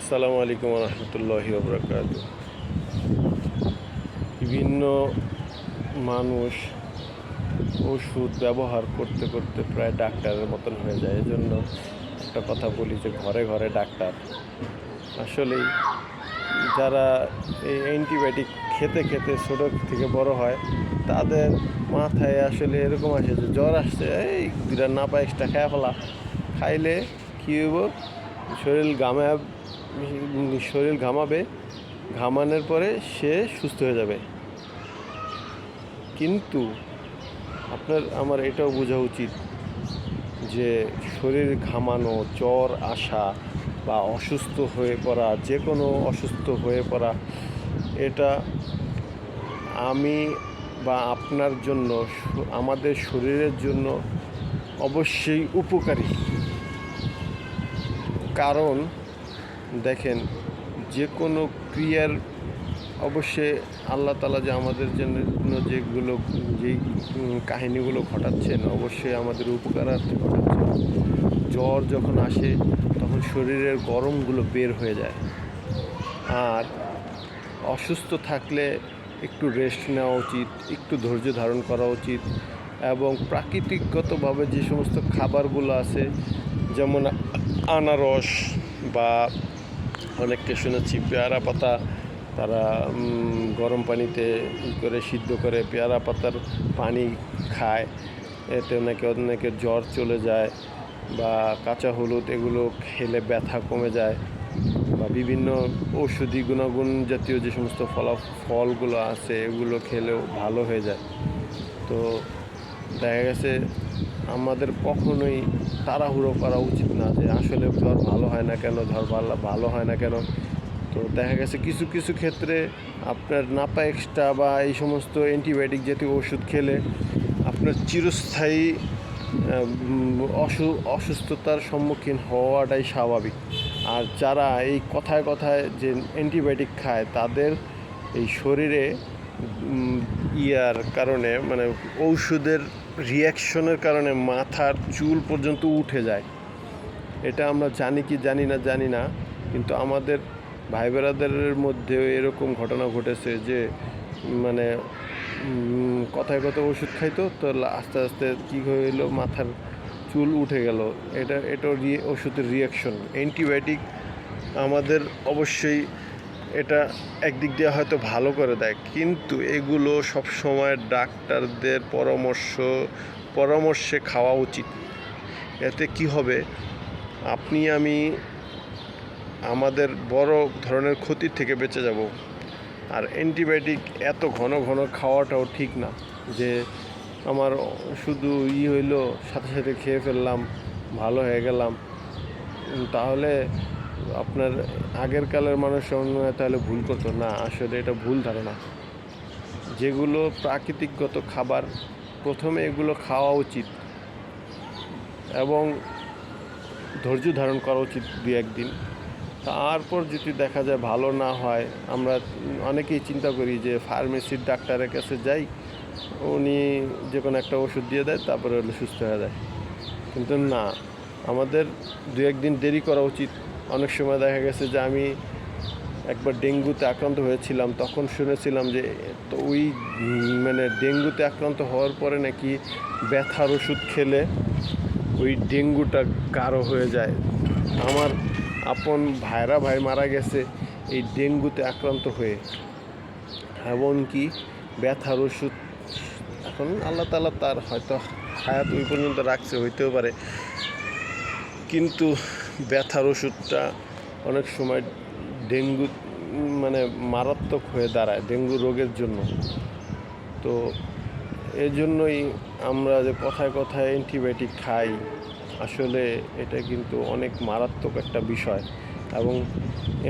আসসালামু আলাইকুম রহমতুল্লাহি ওবরাকাতুহু। বিভিন্ন মানুষ ওষুধ ব্যবহার করতে করতে প্রায় ডাক্তারের মতন হয়ে যায়। এজন্য একটা কথা বলি যে ঘরে ঘরে ডাক্তার। আসলেই যারা এই অ্যান্টিবায়োটিক খেতে খেতে ছোটো থেকে বড় হয়, তাদের মাথায় আসলে এরকম আসে যে জ্বর আসছে, এই দুটা না পায় এক্সট্রা খায় ফেলা, খাইলে কী হইব, শরীর ঘামাবে, ঘামানোর পরে সে সুস্থ হয়ে যাবে। কিন্তু আমার এটাও বোঝা উচিত যে শরীর ঘামানো, জ্বর আসা বা অসুস্থ হয়ে পড়া, যে কোনো অসুস্থ হয়ে পড়া, এটা আমি বা আপনার জন্য, আমাদের শরীরের জন্য অবশ্যই উপকারী। কারণ দেখেন, যে কোনো ক্রিয়ার অবশ্যই আল্লাহ তাআলা যে আমাদের জন্য যেই কাহিনীগুলো ঘটাচ্ছেন, অবশ্যই আমাদের উপকারার্থে ঘটাচ্ছেন। জ্বর যখন আসে তখন শরীরের গরমগুলো বের হয়ে যায়, আর অসুস্থ থাকলে একটু রেস্ট নেওয়া উচিত, একটু ধৈর্য ধারণ করা উচিত, এবং প্রাকৃতিকগতভাবে যে সমস্ত খাবারগুলো আছে, যেমন আনারস বা অনেককে শুনেছি পেয়ারা পাতা, তারা গরম পানিতে করে সিদ্ধ করে পেয়ারা পাতার পানি খায়, এতে অনেকের জ্বর চলে যায়। বা কাঁচা হলুদ, এগুলো খেলে ব্যথা কমে যায়। বা বিভিন্ন ঔষধি গুণাগুণ জাতীয় যে সমস্ত ফলগুলো আছে, এগুলো খেলেও ভালো হয়ে যায়। তো দেখা গেছে আমাদের কখনোই তাড়াহুড়ো করা উচিত না যে আসলে জ্বর ভালো হয় না কেন, ভালো হয় না কেন। তো দেখা গেছে কিছু কিছু ক্ষেত্রে আপনার নাপা এক্সট্রা বা এই সমস্ত অ্যান্টিবায়োটিক জাতীয় ওষুধ খেলে আপনার চিরস্থায়ী অসুস্থতার সম্মুখীন হওয়াটাই স্বাভাবিক। আর যারা এই কথায় কথায় যে অ্যান্টিবায়োটিক খায়, তাদের এই শরীরে কারণে, মানে ঔষধের রিয়াকশনের কারণে মাথার চুল পর্যন্ত উঠে যায়। এটা আমরা জানি কি জানি না, কিন্তু আমাদের ভাই বেরাদারের মধ্যেও এরকম ঘটনা ঘটেছে যে মানে কথায় কথায় ওষুধ খাইতো, তো আস্তে আস্তে কী হইলো, মাথার চুল উঠে গেল। এটা ওষুধের রিয়াকশন। অ্যান্টিবায়োটিক আমাদের অবশ্যই এটা একদিক দিয়ে হয়তো ভালো করে দেয়, কিন্তু এগুলো সবসময় ডাক্তারদের পরামর্শে খাওয়া উচিত। এতে কি হবে, আপনি আমি আমাদের বড় ধরনের ক্ষতির থেকে বেঁচে যাব। আর অ্যান্টিবায়োটিক এত ঘন ঘন খাওয়াটাও ঠিক না, যে আমার শুধু হইলো সাথে সাথে খেয়ে ফেললাম, ভালো হয়ে গেলাম। তাহলে আপনার আগের কালের মানুষ তাহলে ভুল করতো না, আসলে এটা ভুল ধারণা। যেগুলো প্রাকৃতিকগত খাবার, প্রথমে এগুলো খাওয়া উচিত এবং ধৈর্য ধারণ করা উচিত 2-1 দিন। তারপর যদি দেখা যায় ভালো না হয়, আমরা অনেকেই চিন্তা করি যে ফার্মেসির ডাক্তারের কাছে যাই, উনি যে কোনো একটা ওষুধ দিয়ে দেয়, তারপরে সুস্থ হয়ে যায়। কিন্তু না, আমাদের 2-1 দিন দেরি করা উচিত। অনেক সময় দেখা গেছে যে আমি একবার ডেঙ্গুতে আক্রান্ত হয়েছিলাম, তখন শুনেছিলাম যে তো ডেঙ্গুতে আক্রান্ত হওয়ার পরে নাকি ব্যথার ওষুধ খেলে ওই ডেঙ্গুটা গাঢ় হয়ে যায়। আমার আপন ভাই মারা গেছে এই ডেঙ্গুতে আক্রান্ত হয়ে। এমনকি ব্যথার ওষুধ, এখন আল্লাহ তাআলা তার হয়তো হায়াত ওই পর্যন্ত রাখছে, হইতেও পারে, কিন্তু ব্যথার ওষুধটা অনেক সময় ডেঙ্গু মারাত্মক হয়ে দাঁড়ায় ডেঙ্গু রোগের জন্য। তো এজন্যই আমরা যে কথায় কথায় অ্যান্টিবায়োটিক খাই, আসলে এটা কিন্তু অনেক মারাত্মক একটা বিষয়, এবং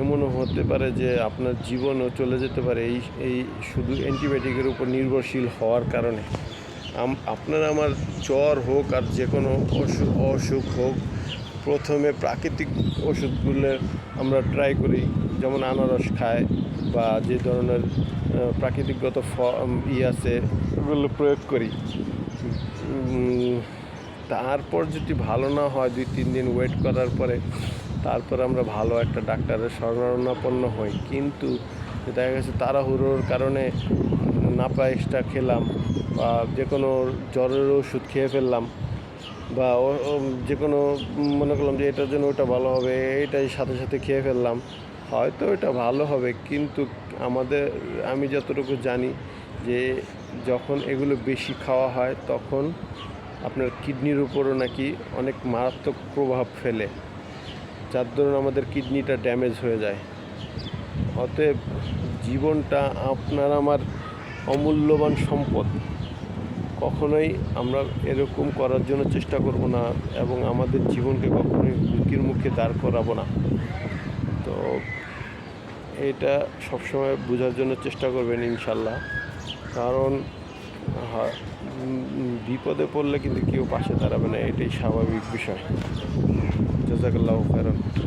এমনও হতে পারে যে আপনার জীবনও চলে যেতে পারে এই শুধু অ্যান্টিবায়োটিকের উপর নির্ভরশীল হওয়ার কারণে। আপনার আমার জ্বর হোক আর যে কোনো অসুখ হোক, প্রথমে প্রাকৃতিক ওষুধগুলো আমরা ট্রাই করি, যেমন আনারস খায় বা যে ধরনের প্রাকৃতিকগত আছে, ওগুলো প্রয়োগ করি। তারপর যদি ভালো না হয়, 2-3 দিন ওয়েট করার পরে তারপর আমরা ভালো একটা ডাক্তারের শরণাপন্ন হই। কিন্তু দেখা গেছে তাড়াহুড়োর কারণে নাপা এক্সট্রা খেলাম বা যে কোনো জ্বরের ওষুধ খেয়ে ফেললাম বা যে কোনো মনে করলাম যে এটার জন্য ওটা ভালো হবে, এটাই সাথে সাথে খেয়ে ফেললাম, হয়তো এটা ভালো হবে, কিন্তু আমি যতটুকু জানি যে যখন এগুলো বেশি খাওয়া হয় তখন আপনার কিডনির উপরও নাকি অনেক মারাত্মক প্রভাব ফেলে, যার দরুন আমাদের কিডনিটা ড্যামেজ হয়ে যায়। অতএব জীবনটা আপনার আমার অমূল্যবান সম্পদ, কখনোই আমরা এরকম করার জন্য চেষ্টা করব না এবং আমাদের জীবনকে কখনোই ঝুঁকির মুখে দাঁড় করাবো না। তো এটা সবসময় বোঝার জন্য চেষ্টা করবেন ইনশাল্লাহ, কারণ বিপদে পড়লে কিন্তু কেউ পাশে দাঁড়াবে না, এটাই স্বাভাবিক বিষয়। জাযাকাল্লাহু খাইরান।